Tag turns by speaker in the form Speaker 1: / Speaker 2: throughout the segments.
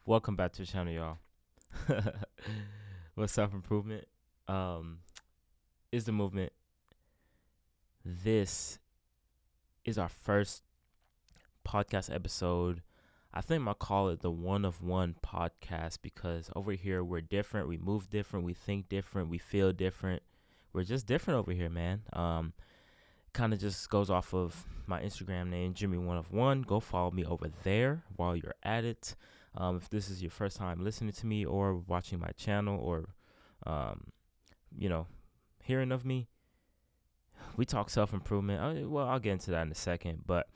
Speaker 1: Welcome back to the channel, y'all. What self improvement um, is the movement. This is our first podcast episode. I think I'll call it the one of one podcast because over here we're different. We move different. We think different. We feel different. We're just different over here, man. Kind of just goes off of my Instagram name, Jimmy One of One. Go follow me over there while you're at it. If this is your first time listening to me or watching my channel or, um, you know, hearing of me, we talk self improvement. I'll get into that in a second. But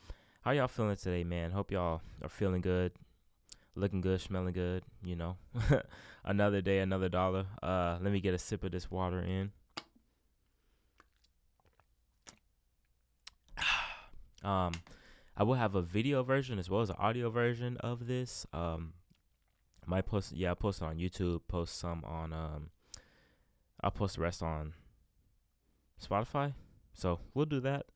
Speaker 1: how y'all feeling today, man? Hope y'all are feeling good, looking good, smelling good. Another day, another dollar. Let me get a sip of this water in. Um, I will have a video version as well as an audio version of this. Might post, I post it on YouTube. Post some on, I'll post the rest on Spotify. So we'll do that.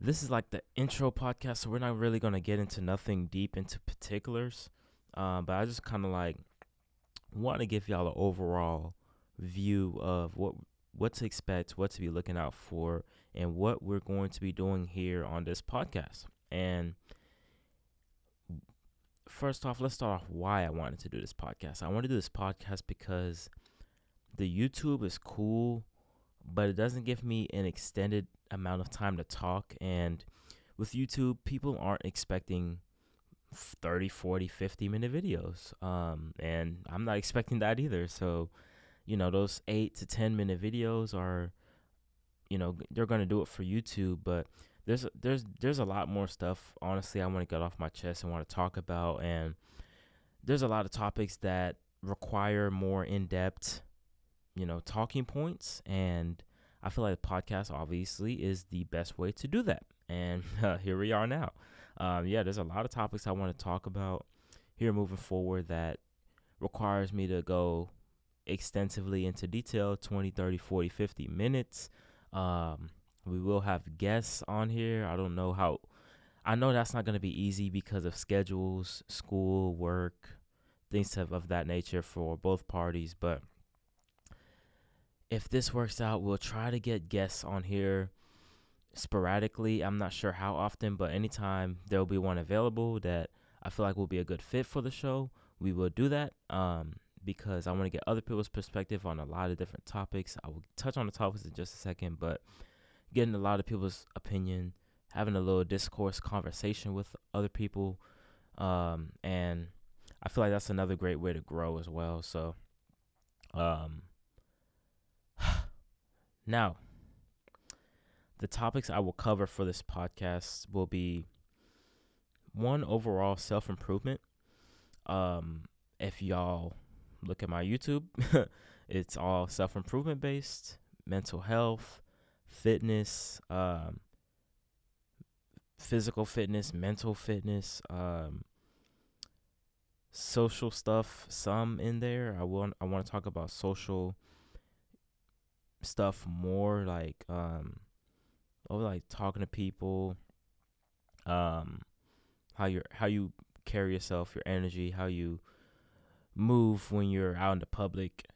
Speaker 1: This is like the intro podcast, so we're not really gonna get into nothing deep into particulars. But I just kind of like want to give y'all an overall view of what to expect, what to be looking out for, and what we're going to be doing here on this podcast. And first off, let's start off why I wanted to do this podcast. I want to do this podcast because the YouTube is cool, but it doesn't give me an extended amount of time to talk. And with YouTube, people aren't expecting 30, 40, 50-minute videos. And I'm not expecting that either. So, those 8 to 10-minute videos are, they're going to do it for YouTube, but there's a lot more stuff, honestly, I want to get off my chest and want to talk about. And there's a lot of topics that require more in-depth, talking points. And I feel like the podcast obviously is the best way to do that. And here we are now. There's a lot of topics I want to talk about here moving forward that requires me to go extensively into detail, 20, 30, 40, 50 minutes. We will have guests on here. I know that's not going to be easy because of schedules, school, work, things of that nature for both parties. But if this works out, we'll try to get guests on here sporadically. I'm not sure how often, but anytime there'll be one available that I feel like will be a good fit for the show, we will do that. Because I want to get other people's perspective on a lot of different topics. I will touch on the topics in just a second, but getting a lot of people's opinion, having a little discourse conversation with other people, and I feel like that's another great way to grow as well. So, now, the topics I will cover for this podcast will be one, overall self-improvement. If y'all look at my YouTube, it's all self-improvement based, mental health, fitness, physical fitness, mental fitness, social stuff, some in there. I want to talk about social stuff more, like talking to people, how you carry yourself, your energy, how you move when you're out in the public.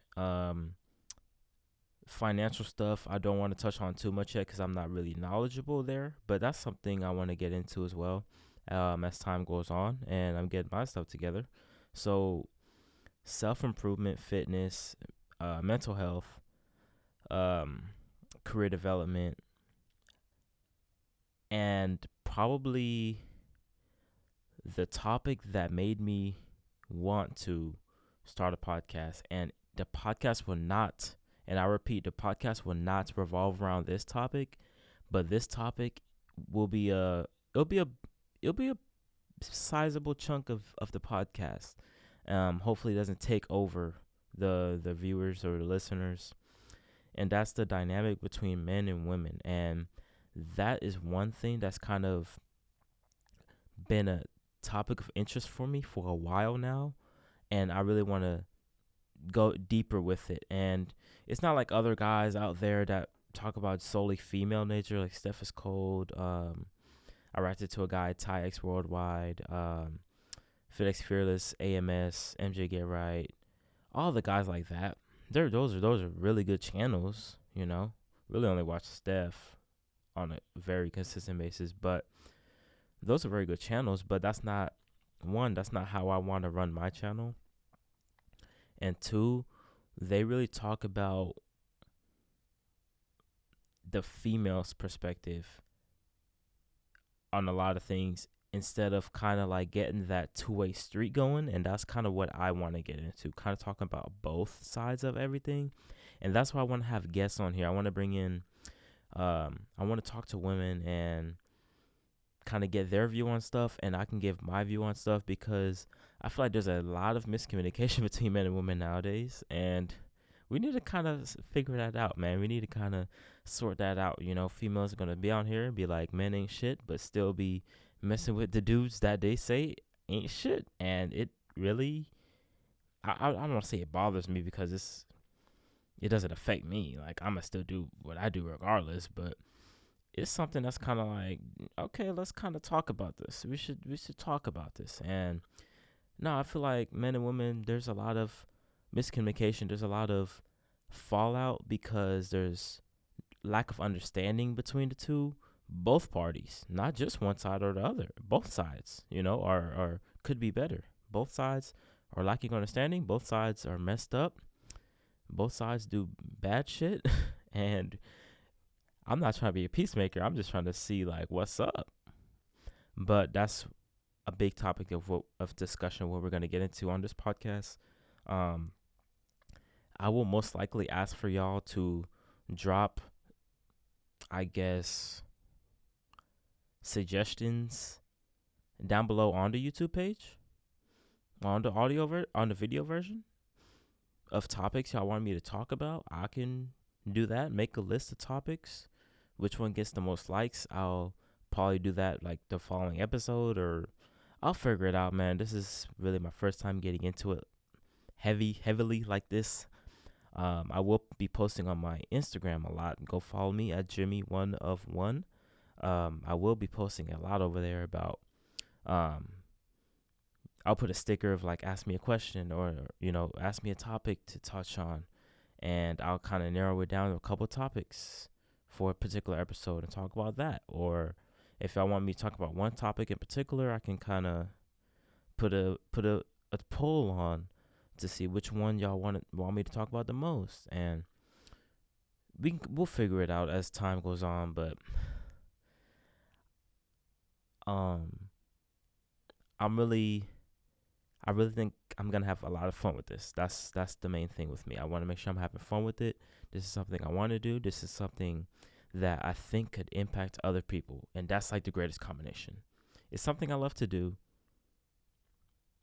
Speaker 1: Financial stuff I don't want to touch on too much yet because I'm not really knowledgeable there, but that's something I want to get into as well, as time goes on and I'm getting my stuff together. So self-improvement, fitness, mental health, career development, and probably the topic that made me want to start a podcast. And the podcast will not, and I repeat, the podcast will not revolve around this topic, but this topic will be it'll be a sizable chunk of the podcast. Hopefully it doesn't take over the viewers or the listeners. And that's the dynamic between men and women. And that is one thing that's kind of been a topic of interest for me for a while now. And I really want to go deeper with it. And it's not like other guys out there that talk about solely female nature, like Steph is Cold. I reacted to a guy, Ty X Worldwide, FedEx Fearless, AMS, MJ Get Right, all the guys like that. Those are really good channels. Really only watch Steph on a very consistent basis, but those are very good channels. But that's not how I want to run my channel. And two, they really talk about the female's perspective on a lot of things instead of kind of like getting that two-way street going. And that's kind of what I want to get into, kind of talking about both sides of everything. And that's why I want to have guests on here. I want to bring in I want to talk to women and kind of get their view on stuff, and I can give my view on stuff, because I feel like there's a lot of miscommunication between men and women nowadays, and we need to kind of figure that out, man. We need to kind of sort that out. Females are gonna be on here and be like, men ain't shit, but still be messing with the dudes that they say ain't shit, and it really, I don't want to say it bothers me, because it doesn't affect me. Like, I'ma still do what I do regardless, but it's something that's kind of like, okay, let's kind of talk about this. We should talk about this. And no, I feel like men and women, there's a lot of miscommunication. There's a lot of fallout because there's lack of understanding between the two, both parties, not just one side or the other. Both sides, are could be better. Both sides are lacking understanding. Both sides are messed up. Both sides do bad shit. And I'm not trying to be a peacemaker. I'm just trying to see like what's up. But that's a big topic of discussion what we're gonna get into on this podcast. I will most likely ask for y'all to drop, I guess, suggestions down below on the YouTube page, on the on the video version of topics y'all want me to talk about. I can do that. Make a list of topics. Which one gets the most likes? I'll probably do that like the following episode, or I'll figure it out, man. This is really my first time getting into it heavily like this. I will be posting on my Instagram a lot. Go follow me at Jimmy1of1. I will be posting a lot over there about I'll put a sticker of like, ask me a question, or ask me a topic to touch on, and I'll kind of narrow it down to a couple topics for a particular episode and talk about that. Or if y'all want me to talk about one topic in particular, I can kind of put a poll on to see which one y'all want me to talk about the most, and we'll figure it out as time goes on. But I really think I'm gonna have a lot of fun with this. That's the main thing with me. I want to make sure I'm having fun with it. This is something I want to do. This is something that I think could impact other people, and that's like the greatest combination. It's something I love to do.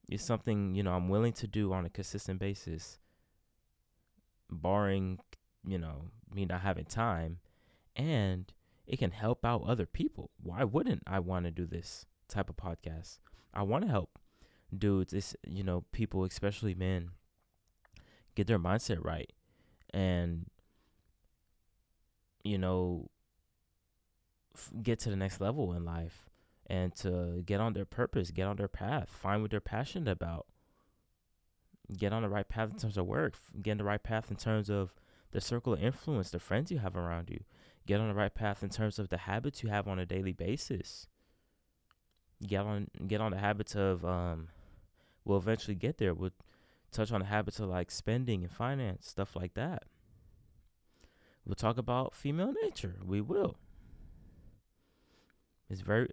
Speaker 1: It's something I'm willing to do on a consistent basis, barring me not having time, and it can help out other people. Why wouldn't I want to do this type of podcast? I want to help dudes, it's people, especially men, get their mindset right, and get to the next level in life, and to get on their purpose, get on their path, find what they're passionate about, get on the right path in terms of work, get on the right path in terms of the circle of influence, the friends you have around you, get on the right path in terms of the habits you have on a daily basis, get on the habits of we'll eventually get there. We'll touch on the habits of like spending and finance, stuff like that. We'll talk about female nature. We will.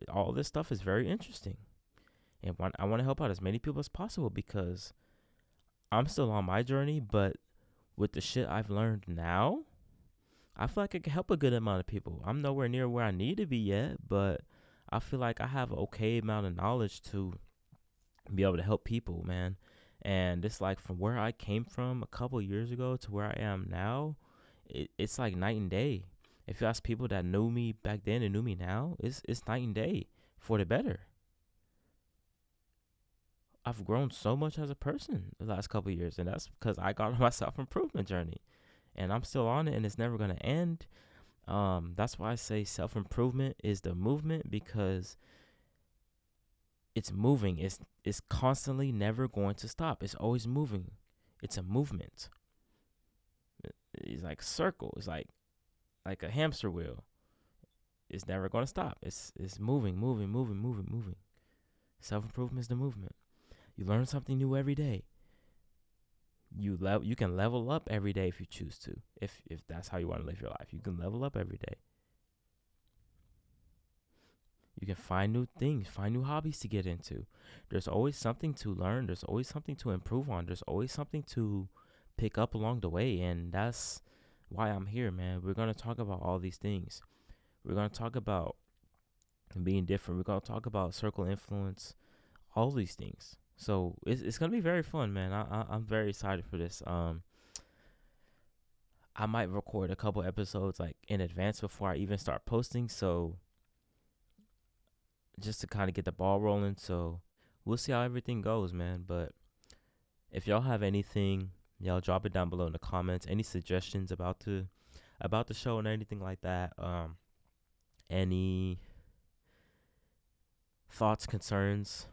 Speaker 1: All this stuff is very interesting. And I want to help out as many people as possible, because I'm still on my journey, but with the shit I've learned now, I feel like I can help a good amount of people. I'm nowhere near where I need to be yet, but I feel like I have an okay amount of knowledge to be able to help people, man. And it's like, from where I came from a couple years ago to where I am now, it's like night and day. If you ask people that knew me back then and knew me now, it's night and day for the better. I've grown so much as a person the last couple of years, and that's because I got on my self-improvement journey, and I'm still on it, and it's never going to end. That's why I say self-improvement is the movement, because it's moving. It's constantly never going to stop. It's always moving. It's a movement. It's like a circle. It's like a hamster wheel. It's never going to stop. It's moving, moving, moving, moving, moving. Self-improvement is the movement. You learn something new every day. You can level up every day if you choose to. If that's how you want to live your life, you can level up every day. You can find new things, find new hobbies to get into. There's always something to learn. There's always something to improve on. There's always something to pick up along the way. And that's why I'm here, man. We're going to talk about all these things. We're going to talk about being different. We're going to talk about circle influence, all these things. So it's going to be very fun, man. I'm very excited for this. I might record a couple episodes like in advance before I even start posting. So just to kind of get the ball rolling. So we'll see how everything goes, man. But if y'all have anything, y'all drop it down below in the comments. Any suggestions about the show and anything like that. Any thoughts, concerns,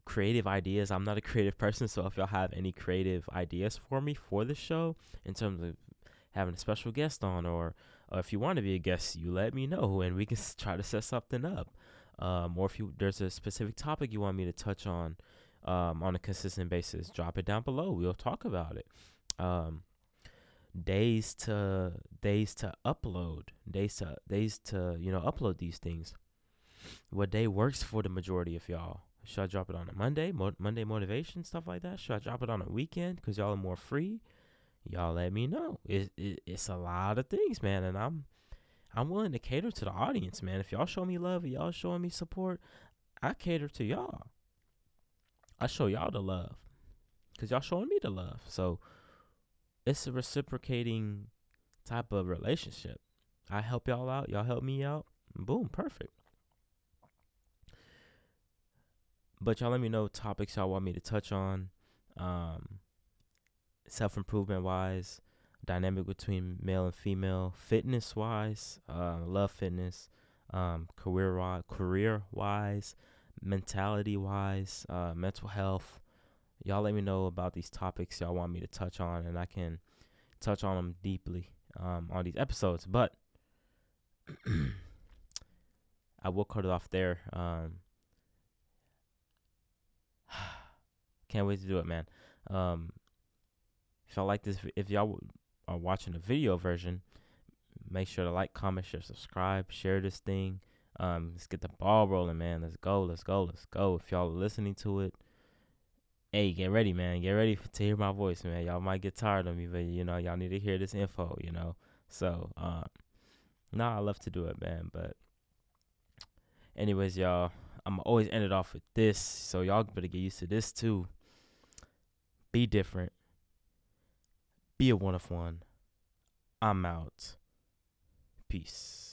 Speaker 1: creative ideas. I'm not a creative person, so if y'all have any creative ideas for me for the show in terms of having a special guest on, or if you want to be a guest, you let me know and we can try to set something up. Or if there's a specific topic you want me to touch on a consistent basis, drop it down below. We'll talk about it. Days to upload, days to upload these things. What day works for the majority of y'all? Should I drop it on a Monday, Monday motivation, stuff like that? Should I drop it on a weekend because y'all are more free? Y'all let me know. It's a lot of things, man, and I'm willing to cater to the audience, man. If y'all show me love, if y'all showing me support, I cater to y'all. I show y'all the love because y'all showing me the love. So it's a reciprocating type of relationship. I help y'all out, y'all help me out. Boom, perfect. But y'all let me know topics y'all want me to touch on. Self-improvement wise, dynamic between male and female, fitness wise, love fitness, career wise, mentality wise, mental health. Y'all let me know about these topics y'all want me to touch on, and I can touch on them deeply on these episodes. But I will cut it off there. Can't wait to do it, man. If y'all like this, if y'all are watching the video version, make sure to like, comment, share, subscribe, share this thing. Let's get the ball rolling, man. Let's go. If y'all are listening to it, hey, get ready, man. Get ready to hear my voice, man. Y'all might get tired of me, but y'all need to hear this info, So, I love to do it, man. But anyways, y'all, I'm always end it off with this, so y'all better get used to this too. Be different. Be a one of one. I'm out. Peace.